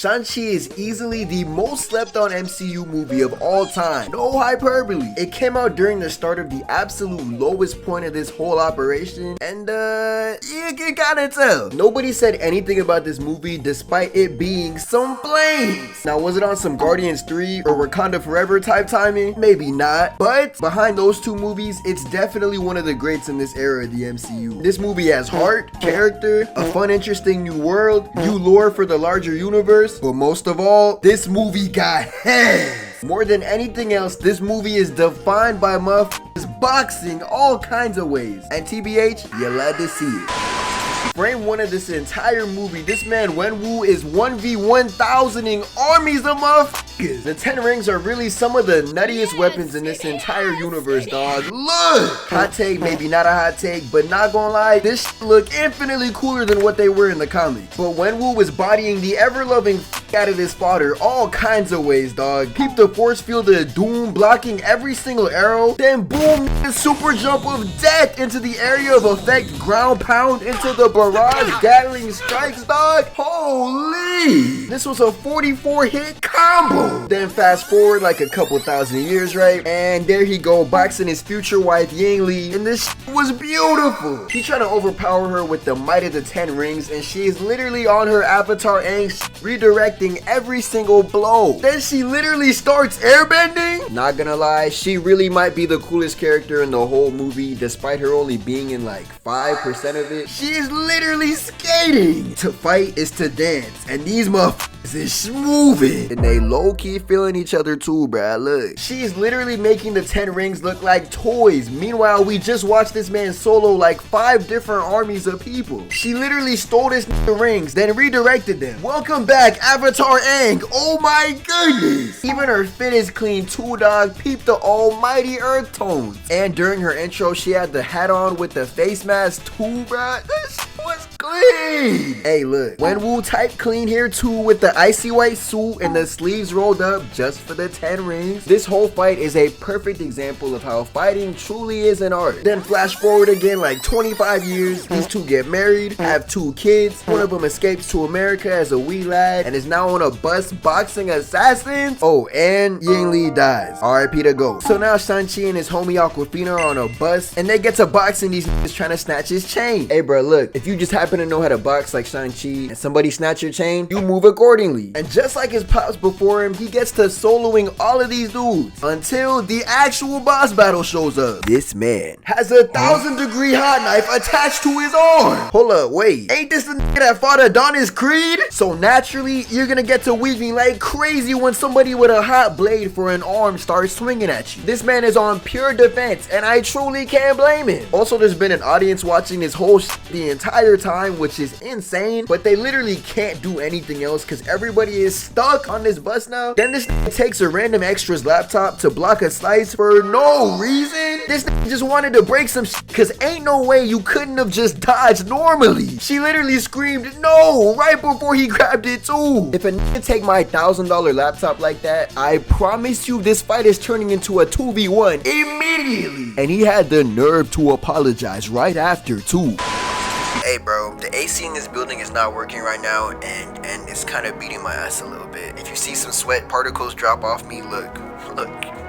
Shang-Chi is easily the most slept on MCU movie of all time. No hyperbole. It came out during the start of the absolute lowest point of this whole operation, and you can kinda tell. Nobody said anything about this movie despite it being some flames. Now, was it on some Guardians 3 or Wakanda Forever type timing? Maybe not, but behind those two movies, it's definitely one of the greats in this era of the MCU. This movie has heart, character, a fun, interesting new world, new lore for the larger universe, but most of all, this movie got head. More than anything else, this movie is defined by motherfuckers boxing all kinds of ways. And TBH, you're allowed to see it. Frame one of this entire movie, this man Wenwu is 1v1000ing armies of motherfuckers. The 10 rings are really some of the nuttiest weapons in this entire universe, dog. Look! Hot take, maybe not a hot take, but not gonna lie, this shit look infinitely cooler than what they were in the comics. But Wenwu was bodying the ever-loving out of this fodder all kinds of ways, dog. Keep the force field of doom, blocking every single arrow, then boom, the super jump of death into the area of effect, ground pound into the barrage, Gatling strikes, dog. Holy! This was a 44 hit combo. Then fast forward like a couple thousand years, right? And there he go, boxing his future wife Yang Li, and this was beautiful. He trying to overpower her with the might of the 10 rings, and she is literally on her avatar Aang, redirecting every single blow. Then she literally starts airbending. Not gonna lie, she really might be the coolest character in the whole movie, despite her only being in like 5% of it. She is literally skating. To fight is to dance, and these motherfuckers is moving, and they low-key feeling each other too, bruh. Look, she's literally making the 10 rings look like toys. Meanwhile, we just watched this man solo like 5 different armies of people. She literally stole this rings, then redirected them. Welcome back, Avatar Aang. Oh my goodness. Even her fit is clean too, dog. Peep the almighty earth tones. And during her intro, she had the hat on with the face mask too, bruh. This was clean. Hey, look, Wenwu type clean here too, with the icy white suit and the sleeves rolled up just for the 10 rings. This whole fight is a perfect example of how fighting truly is an art. Then flash forward again like 25 years. These two get married, have 2 kids. One of them escapes to America as a wee lad and is now on a bus boxing assassins. Oh, and Yang Li dies. RIP to go. So now Shang-Chi and his homie Aquafina are on a bus and they get to boxing these niggas trying to snatch his chain. Hey bro, look, if you just happen to know how to box like Shang-Chi and somebody snatch your chain, you move accordingly. And just like his pops before him, he gets to soloing all of these dudes until the actual boss battle shows up. This man has a 1,000-degree hot knife attached to his arm. Hold up, wait, ain't this the nigga that fought Adonis Creed? So naturally, you're gonna get to weaving like crazy when somebody with a hot blade for an arm starts swinging at you. This man is on pure defense, and I truly can't blame him. Also, there's been an audience watching this whole the entire time, which is insane, but they literally can't do anything else because everybody is stuck on this bus now. Then this takes a random extra's laptop to block a slice for no reason. This just wanted to break some because ain't no way you couldn't have just dodged normally. She literally screamed no right before he grabbed it too. If a nigga take my $1,000 laptop like that, I promise you this fight is turning into a 2v1 immediately. And he had the nerve to apologize right after too. Hey bro, the AC in this building is not working right now, and it's kind of beating my ass a little bit. If you see some sweat particles drop off me, look,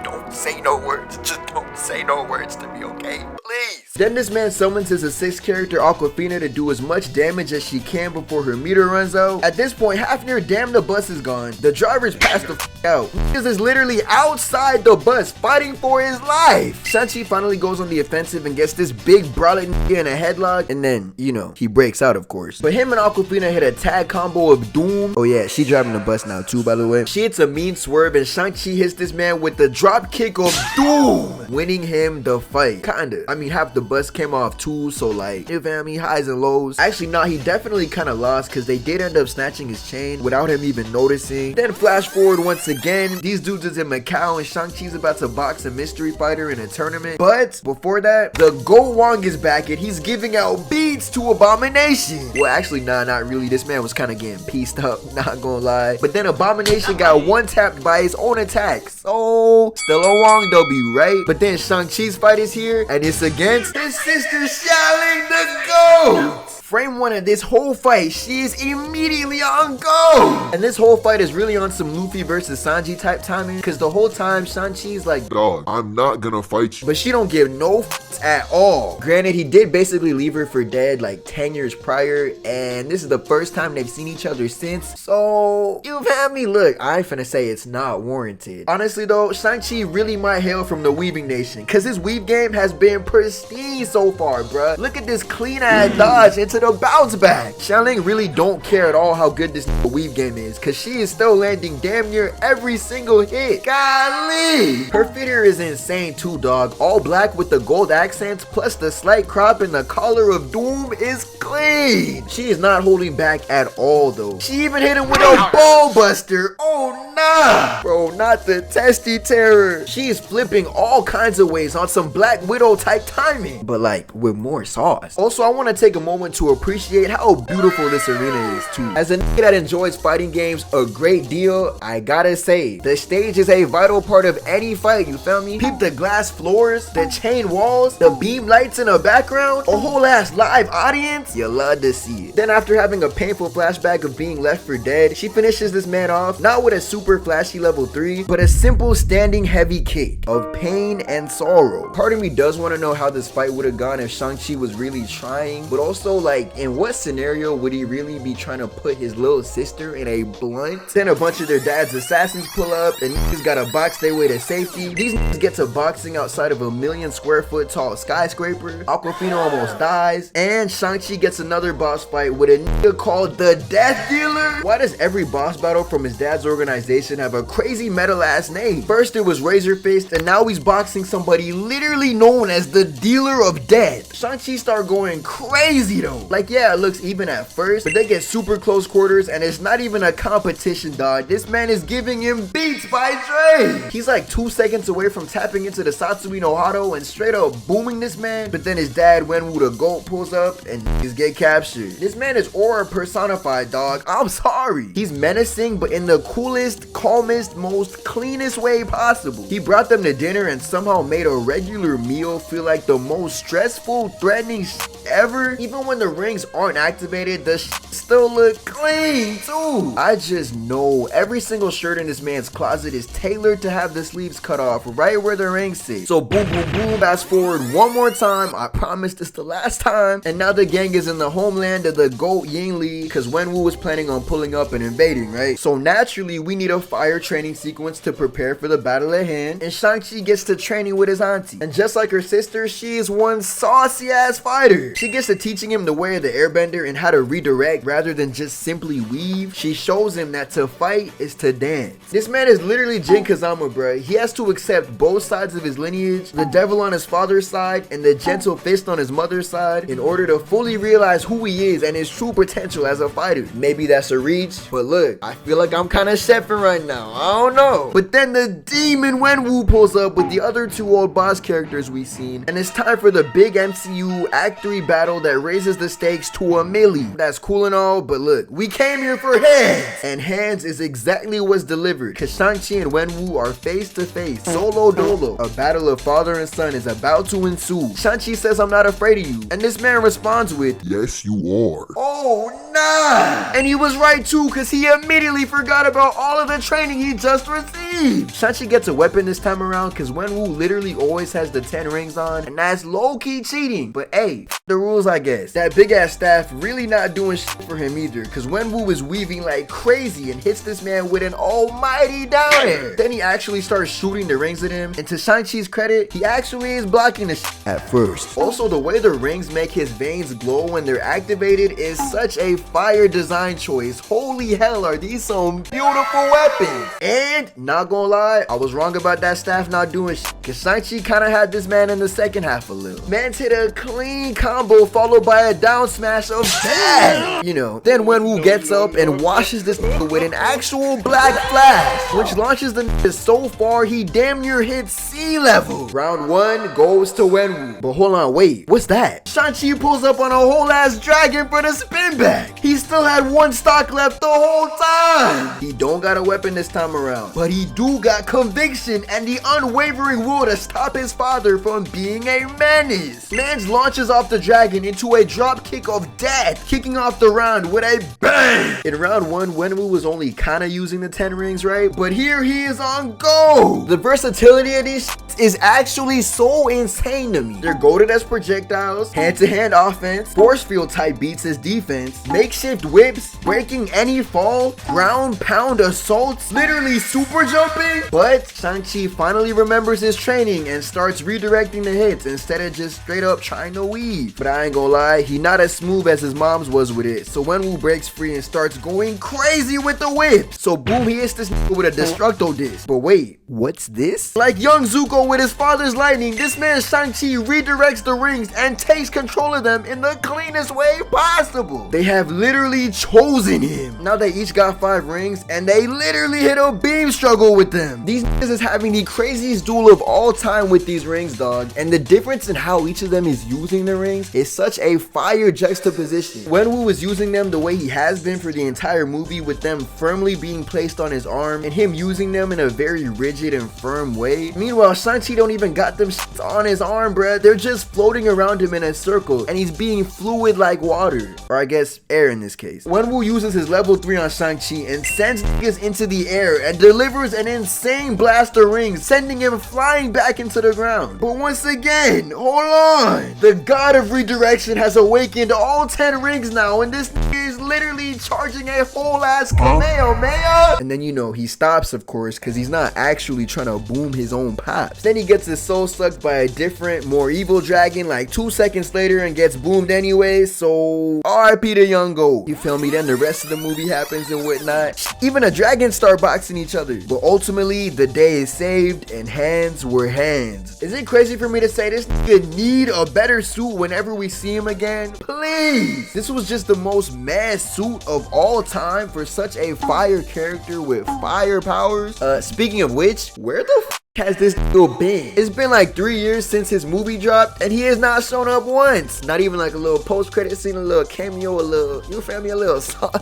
don't say no words. Just don't say no words to me, okay? Please. Then this man summons his assist character Aquafina to do as much damage as she can before her meter runs out. At this point, half near damn the bus is gone. The driver's passed the out. Niggas is literally outside the bus fighting for his life. Shang-Chi finally goes on the offensive and gets this big brolic nigga in a headlock, and then, you know, he breaks out of course. But him and Aquafina hit a tag combo of doom. Oh yeah, she driving the bus now too, by the way. She hits a mean swerve and Shang-Chi hits this man with the drop kick of doom, winning him the fight. Kinda. I mean, half the bus came off too, so like, you feel me, highs and lows. Actually, nah, he definitely kind of lost because they did end up snatching his chain without him even noticing. Then flash forward once again, these dudes is in Macau and Shang-Chi's about to box a mystery fighter in a tournament. But before that, the Go Wong is back and he's giving out beats to Abomination. Well, actually, nah, not really. This man was kind of getting pieced up, not gonna lie. But then Abomination got one-tapped by his own attacks. So, still a Wong W, right? But then Shang-Chi's fight is here and it's against his sister Xialing the GOAT. Frame 1 of this whole fight, she is immediately on go. And this whole fight is really on some Luffy versus Sanji type timing, because the whole time Shang-Chi's like, dog, I'm not gonna fight you. But she don't give no f***s at all. Granted, he did basically leave her for dead like 10 years prior, and this is the first time they've seen each other since. So, you feel me? Look, I ain't finna say it's not warranted. Honestly though, Shang-Chi really might hail from the weaving nation, cause his weave game has been pristine so far, bruh. Look at this clean ass dodge into the bounce back. Xiaoling really don't care at all how good this weave game is, cause she is still landing damn near every single hit. Golly! Her figure is insane too, dog. All black with the gold accents plus the slight crop and the collar of doom is clean. She is not holding back at all though. She even hit him with a ball buster. Oh nah! Bro, not the testy terror. She is flipping all kinds of ways on some Black Widow type timing, but like with more sauce. Also, I want to take a moment to appreciate how beautiful this arena is too. As a nigga that enjoys fighting games a great deal, I gotta say, the stage is a vital part of any fight, you feel me? Peep the glass floors, the chain walls, the beam lights in the background, a whole ass live audience. You love to see it. Then after having a painful flashback of being left for dead, she finishes this man off, not with a super flashy level 3, but a simple standing heavy kick of pain and sorrow. Part of me does want to know how this fight would have gone if Shang-Chi was really trying, but also like in what scenario would he really be trying to put his little sister in a blunt? Then a bunch of their dad's assassins pull up and niggas gotta box their way to safety. These niggas get to boxing outside of a 1,000,000 square foot tall skyscraper. Aquafina almost dies, and Shang-Chi gets another boss fight with a nigga called the Death Dealer. Why does every boss battle from his dad's organization have a crazy metal ass name? First it was Razor Fist, and now he's boxing somebody literally known as the Dealer of Death. Shang-Chi start going crazy though. Like yeah, it looks even at first, but they get super close quarters and it's not even a competition, dog. This man is giving him beats by Dre. He's like 2 seconds away from tapping into the Satsui no Hado and straight up booming this man, but then his dad Wenwu the GOAT pulls up and niggas get captured. This man is aura personified, dog. I'm sorry. He's menacing, but in the coolest, calmest, most cleanest way possible. He brought them to dinner and somehow made a regular meal feel like the most stressful, threatening ever. Even when the rings aren't activated, the still look clean too. I just know every single shirt in this man's closet is tailored to have the sleeves cut off right where the rings sit. So boom, boom, boom, fast forward one more time. I promise this the last time. And now the gang is in the homeland of the GOAT Yingli, because Wenwu was planning on pulling up and invading, right? So naturally, we need a fire training sequence to prepare for the battle at hand, and Shang-Chi gets to training with his auntie. And just like her sister, she is one saucy ass fighter. She gets to teaching him the way of the airbender and how to redirect rather than just simply weave. She shows him that to fight is to dance. This man is literally Jin Kazama, bruh. He has to accept both sides of his lineage, the devil on his father's side and the gentle fist on his mother's side, in order to fully realize who he is and his true potential as a fighter. Maybe that's a reach, but look, I feel like I'm kind of chefing right now. I don't know. But then the demon Wenwu pulls up with the other two old boss characters we've seen, and it's time for the big MCU Act 3 battle that raises the stakes to 1,000,000. That's cool and all, but look, we came here for hands, and hands is exactly what's delivered, cause Shang-Chi and Wenwu are face to face, solo dolo. A battle of father and son is about to ensue. Shang-Chi says, "I'm not afraid of you," and this man responds with, "Yes, you are." Oh nah! And he was right too, cause he immediately forgot about all of the training he just received. Shang-Chi gets a weapon this time around, cause Wenwu literally always has the 10 rings on, and that's low-key cheating, but hey, the rules I guess. That big ass staff really not doing shit for him either, cause Wenwu is weaving like crazy and hits this man with an almighty down air. Then he actually starts shooting the rings at him, and to Shang-Chi's credit, he actually is blocking the shit at first. Also, the way the rings make his veins glow when they're activated is such a fire design choice. Holy hell, are these some beautiful weapons. And not gonna lie, I was wrong about that staff not doing shit, cause Shang-Chi kind of had this man in the second half a little. Man's hit a clean combo followed by a down smash of bad, you know. Then Wenwu gets up and washes this nigga with an actual black flash, which launches the nigga so far he damn near hits sea level. Round 1 goes to Wenwu. But hold on, wait, what's that? Shang-Chi pulls up on a whole ass dragon for the spin back. He still had 1 stock left the whole time. He don't got a weapon this time around, but he do got conviction and the unwavering will to stop his father from being a menace. Mans launches off the dragon into a drop drop kick of death, kicking off the round with a bang. In round 1, Wenwu was only kind of using the 10 rings, right? But here he is on go. The versatility of these is actually so insane to me. They're goated as projectiles, hand-to-hand offense, force field type beats as defense, makeshift whips, breaking any fall, ground pound assaults, literally super jumping. But Shang-Chi finally remembers his training and starts redirecting the hits instead of just straight up trying to weave. But I ain't gonna lie, he not as smooth as his mom's was with it. So Wenwu breaks free and starts going crazy with the whip. So boom, he hits this nigga with a Destructo disc. But wait, what's this? Like young Zuko with his father's lightning, this man Shang-Chi redirects the rings and takes control of them in the cleanest way possible. They have literally chosen him. Now they each got 5 rings and they literally hit a beam struggle with them. These niggas is having the craziest duel of all time with these rings, dog. And the difference in how each of them is using the rings is such a fire juxtaposition. Wenwu was using them the way he has been for the entire movie, with them firmly being placed on his arm and him using them in a very rigid and firm way. Meanwhile, Shang-Chi don't even got them on his arm, bruh. They're just floating around him in a circle and he's being fluid like water, or I guess air in this case. Wenwu uses his level 3 on Shang-Chi and sends niggas into the air and delivers an insane blast of rings, sending him flying back into the ground. But once again, hold on, the god of redirection has awakened all 10 rings now, and this nigga is literally charging a whole ass Kamehameha. And then, you know, he stops, of course, because he's not actually trying to boom his own pops. Then he gets his soul sucked by a different, more evil dragon like 2 seconds later and gets boomed anyway. So RIP to young goat. You feel me? Then the rest of the movie happens and whatnot. Even the dragons start boxing each other. But ultimately, the day is saved and hands were hands. Is it crazy for me to say this nigga need a better suit whenever we see him again? Please. This was just the most mad suit of all time for such a fire character with fire powers. Speaking of which, where the f has this nigga been? It's been like 3 years since his movie dropped and he has not shown up once. Not even like a little post-credit scene, a little cameo, a little, you feel me, a little something?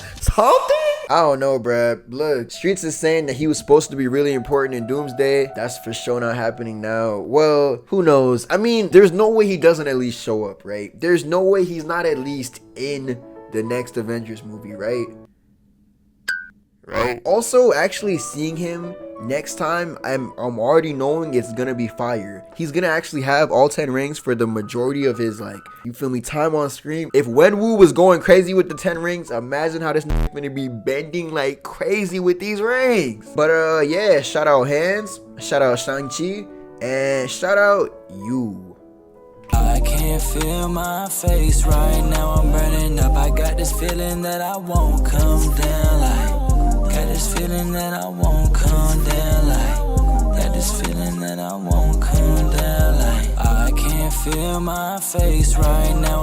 I don't know, bruh. Look, Streets is saying that he was supposed to be really important in Doomsday. That's for sure not happening now. Well, who knows? I mean, there's no way he doesn't at least show up, right? There's no way he's not at least in the next Avengers movie, right? Right. Also, actually seeing him next time, I'm already knowing it's gonna be fire. He's gonna actually have all 10 rings for the majority of his, like, you feel me, time on screen. If Wenwu was going crazy with the 10 rings, imagine how this nigga gonna be bending like crazy with these rings. But yeah, shout out Hands, shout out Shang-Chi, and shout out you. I can't feel my face right now, I'm burning up. I got this feeling that I won't come down, like, got this feeling that I won't come down, like, got this feeling that I won't come down, like, I can't feel my face right now.